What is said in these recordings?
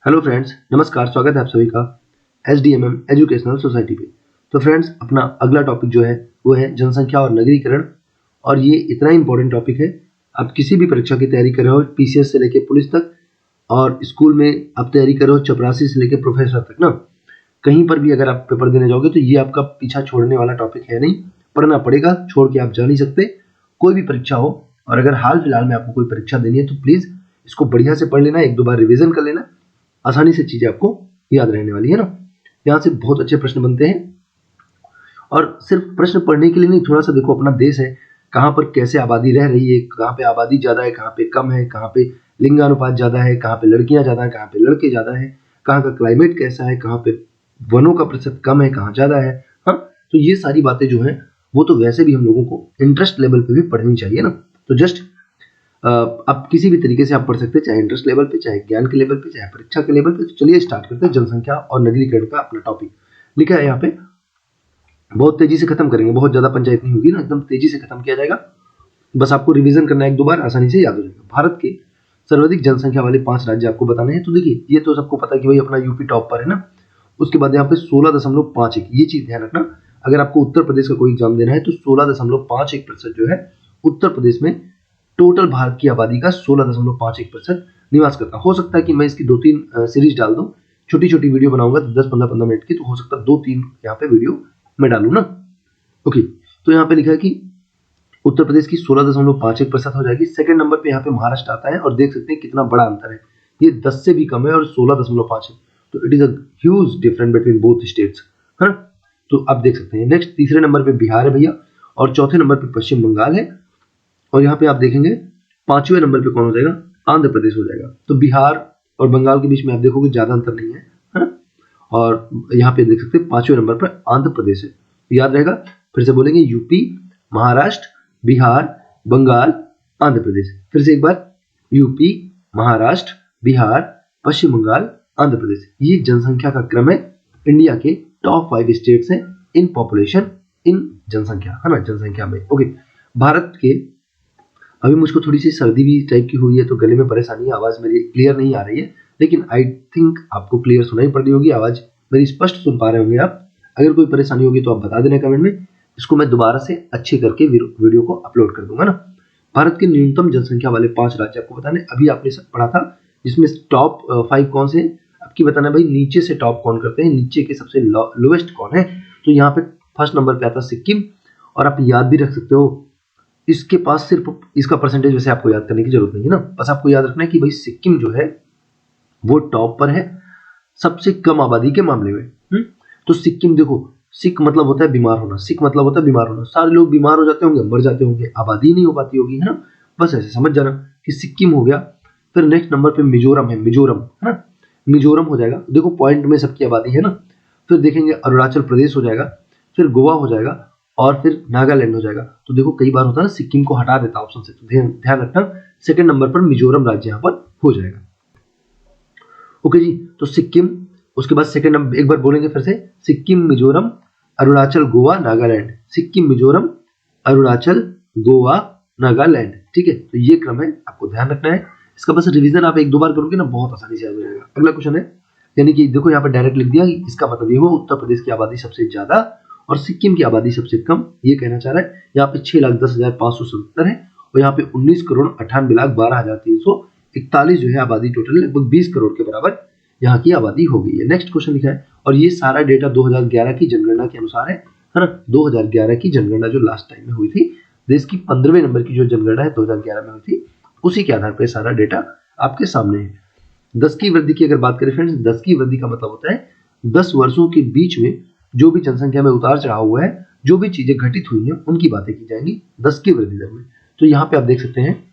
Hello friends, नमस्कार। स्वागत है आप सभी का SDMM एजुकेशनल सोसाइटी पे। तो फ्रेंड्स, अपना अगला टॉपिक जो है वो है जनसंख्या और नगरीकरण। और ये इतना इंपॉर्टेंट टॉपिक है, आप किसी भी परीक्षा की तैयारी कर रहे हो, PCS से लेके पुलिस तक, और स्कूल में आप तैयारी कर रहे हो चपरासी से लेके प्रोफेसर तक ना, कहीं पर भी अगर आप पेपर देने जाओगे तो ये आपका पीछा छोड़ने वाला टॉपिक है नहीं। पढ़ना पड़ेगा, छोड़ के आप जा नहीं सकते। कोई भी परीक्षा हो, और अगर हाल फिलहाल में आपको कोई परीक्षा देनी है तो प्लीज़ इसको बढ़िया से पढ़ लेना, एक दो बार रिविजन कर लेना। आसानी से चीजें आपको याद रहने वाली है ना। यहाँ से बहुत अच्छे प्रश्न बनते हैं, और सिर्फ प्रश्न पढ़ने के लिए नहीं, थोड़ा सा देखो अपना देश है, कहाँ पर कैसे आबादी रह रही है, कहाँ पे आबादी ज्यादा है, कहाँ पे कम है, कहाँ पे लिंगानुपात ज्यादा है, कहाँ पे लड़कियां ज्यादा है, कहाँ पे लड़के ज्यादा है, कहाँ का क्लाइमेट कैसा है, कहाँ पे वनों का प्रतिशत कम है, कहाँ ज्यादा है। हाँ, तो ये सारी बातें जो है वो तो वैसे भी हम लोगों को इंटरेस्ट लेवल पे भी पढ़नी चाहिए ना। तो जस्ट आप किसी भी तरीके से आप पढ़ सकते हैं, चाहे इंटरेस्ट लेवल पे, चाहे ज्ञान के लेवल पे, चाहे परीक्षा के लेवल पे। तो चलिए स्टार्ट करते हैं जनसंख्या और नगरीकरण का अपना टॉपिक। लिखा है यहाँ पे, बहुत तेजी से खत्म करेंगे, बहुत ज्यादा पंचायत नहीं होगी ना, एकदम तेजी से खत्म किया जाएगा। बस आपको रिवीजन करना है, एक दो बार, आसानी से याद हो जाएगा। भारत के सर्वाधिक जनसंख्या वाले 5 राज्य आपको बताने हैं। तो देखिए, ये तो सबको पता है कि भाई अपना यूपी टॉप पर है ना। उसके बाद यहाँ पे 16.51, ये चीज ध्यान रखना। अगर आपको उत्तर प्रदेश का कोई एग्जाम देना है तो 16.51% जो है उत्तर प्रदेश में टोटल भारत की आबादी का 16.51% निवास करता। हो सकता है कि मैं इसकी 2-3 सीरीज डाल दूं, छोटी छोटी वीडियो बनाऊंगा 10-15 मिनट की, तो हो सकता है 2-3 यहाँ पे वीडियो मैं डालूं ना। ओके, तो यहाँ पे लिखा है कि उत्तर प्रदेश की 16.51% हो जाएगी। सेकंड नंबर पे यहाँ पे महाराष्ट्र आता है, और देख सकते हैं कितना बड़ा अंतर है, ये 10 से भी कम है और 16.5 है। तो it is a huge difference between both states, है ना। तो आप देख सकते हैं। नेक्स्ट तीसरे नंबर पे बिहार है भैया, और चौथे नंबर पे पश्चिम बंगाल है, और यहाँ पे आप देखेंगे 5वें नंबर पे कौन हो जाएगा, आंध्र प्रदेश हो जाएगा। तो बिहार और बंगाल के बीच में आप देखोगे ज्यादा अंतर नहीं है, है ना। और यहाँ पे देख सकते हैं 5वें नंबर पर आंध्र प्रदेश है। याद रहेगा, फिर से बोलेंगे, यूपी, महाराष्ट्र, बिहार, बंगाल, आंध्र प्रदेश। फिर से एक बार, यूपी, महाराष्ट्र, बिहार, पश्चिम बंगाल, आंध्र प्रदेश। ये जनसंख्या का क्रम है, इंडिया के टॉप 5 स्टेट्स हैं इन पॉपुलेशन, इन जनसंख्या, है ना, जनसंख्या में। ओके, भारत के, अभी मुझको थोड़ी सी सर्दी भी टाइप की हुई है, तो गले में परेशानी है, आवाज मेरी क्लियर नहीं आ रही है, लेकिन आई थिंक आपको क्लियर सुनाई पड़ रही होगी, आवाज मेरी स्पष्ट सुन पा रहे होंगे आप। अगर कोई परेशानी होगी तो आप बता देना कमेंट में, इसको मैं दोबारा से अच्छे करके वीडियो को अपलोड कर दूंगा ना। भारत के न्यूनतम जनसंख्या वाले 5 राज्य आपको बताने, अभी आपने सब पढ़ा था, जिसमें टॉप 5 कौन से आपकी बताना भाई, नीचे से टॉप कौन करते हैं, नीचे के सबसे लोएस्ट कौन है। तो यहाँ पे फर्स्ट नंबर पे आता है सिक्किम, और आप याद भी रख सकते हो, इसके पास सिर्फ इसका परसेंटेज वैसे आपको याद करने की जरूरत नहीं है ना, बस आपको याद रखना है कि भाई सिक्किम जो है वो टॉप पर है सबसे कम आबादी के मामले में। तो सिक्किम देखो, सिक मतलब होता है बीमार होना, सिक मतलब होता है बीमार होना, सारे लोग बीमार हो जाते होंगे, मर जाते होंगे, आबादी नहीं हो पाती होगी, है ना। बस ऐसे समझ जाना कि सिक्किम हो गया। फिर नेक्स्ट नंबर पे मिजोरम है, मिजोरम, है ना, मिजोरम हो जाएगा, देखो पॉइंट में सबकी आबादी है ना। फिर देखेंगे अरुणाचल प्रदेश हो जाएगा, फिर गोवा हो जाएगा, और फिर नागालैंड हो जाएगा। तो देखो कई बार होता है ना, सिक्किम को हटा देता ऑप्शन से, तो ध्यान रखना, सेकंड नंबर पर मिजोरम राज्य यहाँ पर हो जाएगा। ओके जी, तो सिक्किम, उसके बाद सेकंड नंबर, एक बार बोलेंगे फिर से, सिक्किम, मिजोरम, अरुणाचल, गोवा, नागालैंड, सिक्किम, मिजोरम, अरुणाचल, गोवा, नागालैंड। ठीक है, तो ये क्रम है, आपको ध्यान रखना है। इसका बस रिवीजन आप एक दो बार करोगे ना, बहुत आसानी से याद हो जाएगा। अगला क्वेश्चन है, यानी कि देखो यहाँ पे डायरेक्ट लिख दिया, इसका मतलब ये हुआ उत्तर प्रदेश की आबादी सबसे ज्यादा और सिक्किम की आबादी सबसे कम, ये कहना चाह रहा है। यहाँ पे 6,10,570 है, और यहाँ पे 19,98,12,341 जो है आबादी टोटल, लगभग 20 करोड़ के बराबर यहाँ की आबादी हो गई है। नेक्स्ट क्वेश्चन लिखा है, और ये सारा डेटा 2011 की जनगणना के अनुसार है ना। 2011 की जनगणना जो लास्ट टाइम में हुई थी, देश की 15वें नंबर की जो जनगणना है 2011 में हुई थी, उसी के आधार पर सारा डेटा आपके सामने है। 10 की वृद्धि की अगर बात करें फ्रेंड्स, 10 की वृद्धि का मतलब होता है 10 वर्षों के बीच में जो भी जनसंख्या में उतार चढ़ाव हुआ है, जो भी चीजें घटित हुई हैं, उनकी बातें की जाएंगी 10 की वृद्धि दर में। तो यहाँ पे आप देख सकते हैं,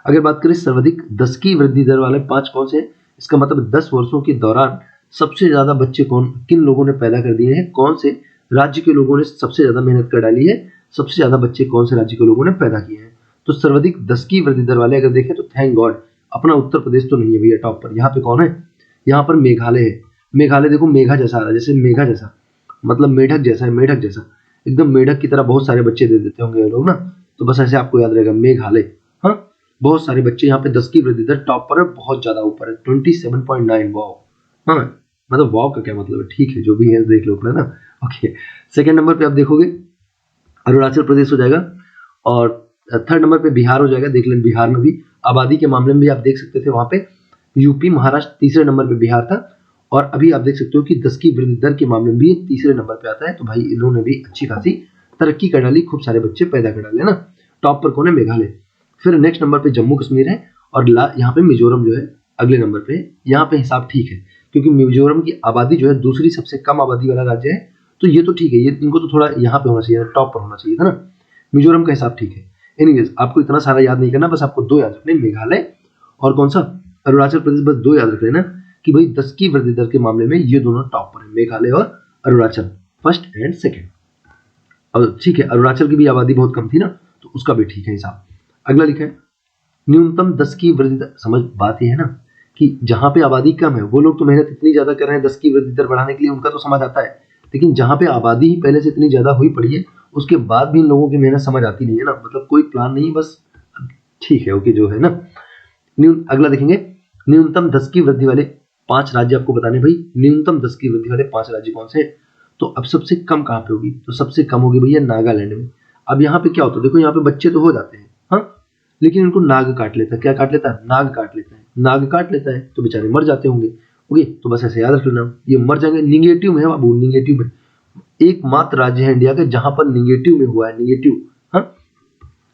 अगर बात करें सर्वाधिक 10 की वृद्धि दर वाले 5 कौन से, इसका मतलब 10 वर्षों के दौरान सबसे ज्यादा बच्चे किन लोगों ने पैदा कर दिए हैं, कौन से राज्य के लोगों ने सबसे ज्यादा मेहनत कर डाली है, सबसे ज्यादा बच्चे कौन से राज्य के लोगों ने पैदा किए हैं। तो सर्वाधिक 10 की वृद्धि दर वाले अगर देखें तो थैंक गॉड अपना उत्तर प्रदेश तो नहीं है भैया टॉप पर। यहाँ पे कौन है, यहाँ पर मेघालय है। मेघालय देखो मेघा जैसा आ रहा है, जैसे मेघा जैसा मतलब मेढक जैसा है, मेढक जैसा, एकदम मेढक की तरह बहुत सारे बच्चे दे देते होंगे ये लोग ना। तो बस ऐसे आपको याद रहेगा मेघालय। हाँ, बहुत सारे बच्चे यहाँ पे 10 की वृद्धि दर टॉप पर है, बहुत ज्यादा ऊपर है 27.9। वाओ, हाँ मतलब वाओ का क्या मतलब है, ठीक है जो भी है देख लो अपना ना। ओके, सेकंड नंबर पे आप देखोगे अरुणाचल प्रदेश हो जाएगा और थर्ड नंबर पे बिहार हो जाएगा। देख लें बिहार में भी आबादी के मामले में भी आप देख सकते थे वहां पे यूपी महाराष्ट्र तीसरे नंबर पे बिहार था, और अभी आप देख सकते हो कि 10 की वृद्धि दर के मामले में भी ये तीसरे नंबर पे आता है। तो भाई इन्होंने भी अच्छी खासी तरक्की कर डाली, खूब सारे बच्चे पैदा कर डाले ना। टॉप पर कौन है, मेघालय। फिर नेक्स्ट नंबर पे जम्मू कश्मीर है और यहाँ पे मिजोरम जो है अगले नंबर पे। यहाँ पे हिसाब ठीक है क्योंकि मिजोरम की आबादी जो है दूसरी सबसे कम आबादी वाला राज्य है, तो ये तो ठीक है, ये इनको तो थोड़ा यहाँ पे होना चाहिए, टॉप पर होना चाहिए था ना। मिजोरम का हिसाब ठीक है। एनीवेज आपको इतना सारा याद नहीं करना, बस आपको दो याद रखने, मेघालय और कौन सा, अरुणाचल प्रदेश। बस दो याद रख लेना कि भाई 10 की वृद्धि दर के मामले में ये दोनों टॉप पर है, मेघालय और अरुणाचल, फर्स्ट एंड सेकंड। और ठीक है अरुणाचल की भी आबादी बहुत कम थी ना, तो उसका भी ठीक है हिसाब। अगला लिखा है न्यूनतम 10 की वृद्धि दर। समझ बात ये है ना कि जहां पे आबादी कम है वो लोग तो मेहनत इतनी ज्यादा कर रहे हैं 10 की वृद्धि दर बढ़ाने के लिए, उनका तो समझ आता है, लेकिन जहां पे आबादी ही पहले से इतनी ज्यादा हुई पड़ी है उसके बाद भी इन लोगों की मेहनत समझ आती नहीं है ना, मतलब कोई प्लान नहीं, बस ठीक है ओके जो है ना। अगला देखेंगे न्यूनतम 10 की वृद्धि वाले 5 राज्य आपको बताने भाई, न्यूनतम 10 की वृद्धि वाले 5 राज्य कौन से हैं। तो अब सबसे कम कहां पे होगी, तो सबसे कम होगी भैया नागालैंड में। अब यहाँ पे क्या होता है, देखो यहाँ पे बच्चे तो हो जाते हैं हाँ, लेकिन इनको नाग काट लेता है। क्या काट लेता है, नाग काट लेता है। नाग काट लेता है तो बेचारे मर जाते होंगे। ओके तो बस ऐसे याद रख लेना, ये मर जाएंगे। निगेटिव में है बाबू, निगेटिव में एकमात्र राज्य है इंडिया का जहां पर निगेटिव में हुआ है, निगेटिव हाँ,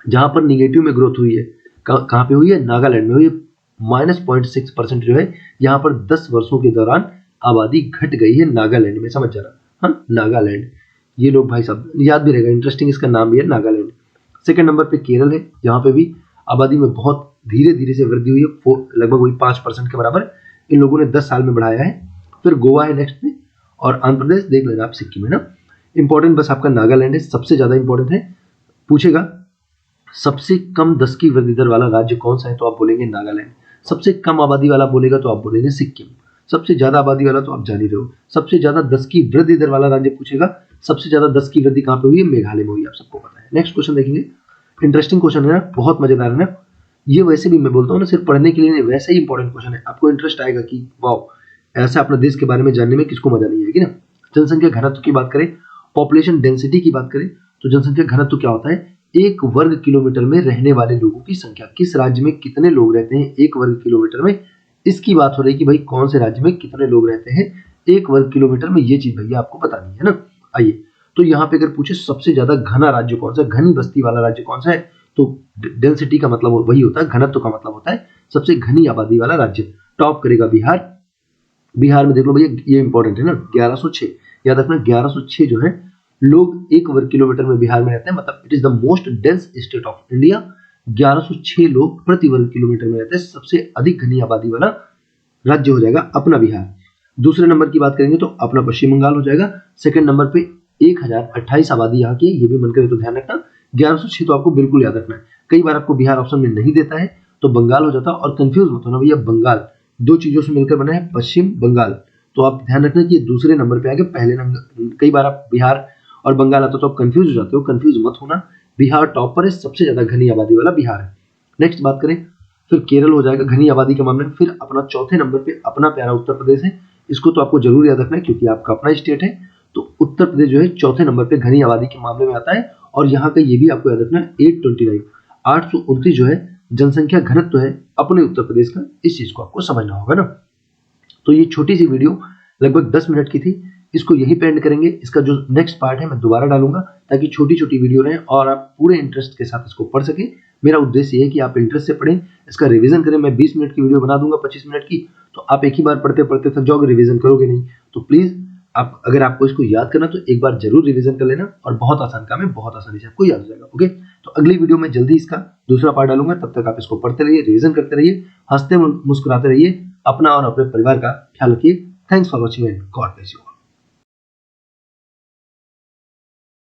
जहां पर निगेटिव में ग्रोथ हुई है। कहां पे हुई है, नागालैंड में हुई है। -0.6% जो है यहाँ पर 10 वर्षों के दौरान आबादी घट गई है नागालैंड में, समझ जाना हाँ, नागालैंड। ये लोग भाई साहब याद भी रहेगा, इंटरेस्टिंग इसका नाम भी है नागालैंड। सेकंड नंबर पे केरल है, यहाँ पे भी आबादी में बहुत धीरे धीरे से वृद्धि हुई है, लगभग वही 5% के बराबर इन लोगों ने 10 साल में बढ़ाया है। फिर गोवा है नेक्स्ट में, और आंध्र प्रदेश देख लेना आप, सिक्किम है ना। इंपॉर्टेंट बस आपका नागालैंड है, सबसे ज्यादा इंपॉर्टेंट है। पूछेगा सबसे कम 10 की वृद्धि दर वाला राज्य कौन सा है, तो आप बोलेंगे नागालैंड। सबसे कम आबादी वाला बोलेगा तो आप बोलेंगे सिक्किम। सबसे ज्यादा आबादी वाला तो आप जान ही रहे हो। सबसे ज्यादा 10 की वृद्धि दर वाला राज्य पूछेगा, सबसे ज्यादा 10 की वृद्धि कहां पे हुई है, मेघालय में हुई, आप सबको पता है। नेक्स्ट क्वेश्चन देखेंगे, इंटरेस्टिंग क्वेश्चन है ना, बहुत मजेदार है ना। ये वैसे भी मैं बोलता हूँ ना सिर्फ पढ़ने के लिए नहीं, वैसे ही इंपॉर्टेंट क्वेश्चन है, आपको इंटरेस्ट आएगा कि वाह ऐसा अपने देश के बारे में जानने में किसको मजा नहीं आएगी ना। जनसंख्या घनत्व की बात करें, पॉपुलेशन डेंसिटी की बात करें, तो जनसंख्या घनत्व क्या होता है, 1 वर्ग किलोमीटर में रहने वाले लोगों की संख्या। किस राज्य में कितने लोग रहते हैं 1 वर्ग किलोमीटर में, इसकी बात हो रही है कि भाई कौन से राज्य में कितने लोग रहते हैं 1 वर्ग किलोमीटर में, ये चीज भैया आपको बतानी है ना। आइए तो यहाँ पे अगर पूछे सबसे ज्यादा घना राज्य कौन सा, घनी बस्ती वाला राज्य कौन सा है, तो डेंसिटी का मतलब वही होता है, घनत्व का मतलब होता है सबसे घनी आबादी वाला राज्य। टॉप करेगा बिहार। बिहार में देख लो भैया, ये इंपॉर्टेंट है ना, 1106 याद रखना, 1106 जो है लोग 1 वर्ग किलोमीटर में बिहार में रहते हैं, मतलब it is the most dense state of India. 1106 लोग प्रति वर्ग किलोमीटर में रहते हैं, सबसे अधिक घनी आबादी वाला राज्य हो जाएगा अपना बिहार। दूसरे नंबर की बात करेंगे तो अपना पश्चिम बंगाल हो जाएगा। सेकंड नंबर पे 1028 आबादी यहाँ की, ये भी मन करे तो ध्यान रखना। 1106 तो आपको बिल्कुल याद रखना है, कई बार आपको बिहार ऑप्शन में नहीं देता है तो बंगाल हो जाता है। और कंफ्यूज मत होना भैया, बंगाल दो चीजों से मिलकर बना है पश्चिम बंगाल, तो आप ध्यान रखना कि ये दूसरे नंबर पे आगे, पहले नंबर कई बार आप बिहार और बंगाल आता तो आप कंफ्यूज हो जाते हो, कंफ्यूज मत होना। बिहार टॉप पर है, सबसे ज्यादा घनी आबादी वाला बिहार है। नेक्स्ट बात करें फिर केरल हो जाएगा घनी आबादी के मामले में। फिर अपना चौथे नंबर पे अपना प्यारा उत्तर प्रदेश है, इसको तो आपको जरूर याद रखना है क्योंकि आपका अपना स्टेट है। तो उत्तर प्रदेश जो है चौथे नंबर पे घनी आबादी के मामले में आता है, और यहाँ का ये भी आपको याद रखना है 829 जो है जनसंख्या घनत्व है अपने उत्तर प्रदेश का, इस चीज को आपको समझना होगा ना। तो ये छोटी सी वीडियो लगभग 10 मिनट की थी, इसको यही पे एंड करेंगे। इसका जो नेक्स्ट पार्ट है मैं दोबारा डालूंगा ताकि छोटी छोटी वीडियो रहे और आप पूरे इंटरेस्ट के साथ इसको पढ़ सके। मेरा उद्देश्य ये है कि आप इंटरेस्ट से पढ़ें, इसका रिवीजन करें। मैं 20 मिनट की वीडियो बना दूंगा 25 मिनट की, तो आप एक ही बार पढ़ते पढ़ते थक जाओगे, रिवीजन करोगे नहीं। तो प्लीज आप अगर आपको इसको याद करना तो एक बार जरूर रिवीजन कर लेना, और बहुत आसान काम है, बहुत आसानी से आपको याद हो जाएगा। ओके तो अगली वीडियो में जल्दी इसका दूसरा पार्ट डालूंगा, तब तक आप इसको पढ़ते रहिए, रिवीजन करते रहिए, हंसते मुस्कुराते रहिए, अपना और अपने परिवार का ख्याल रखिए। Thanks for watching and God bless you.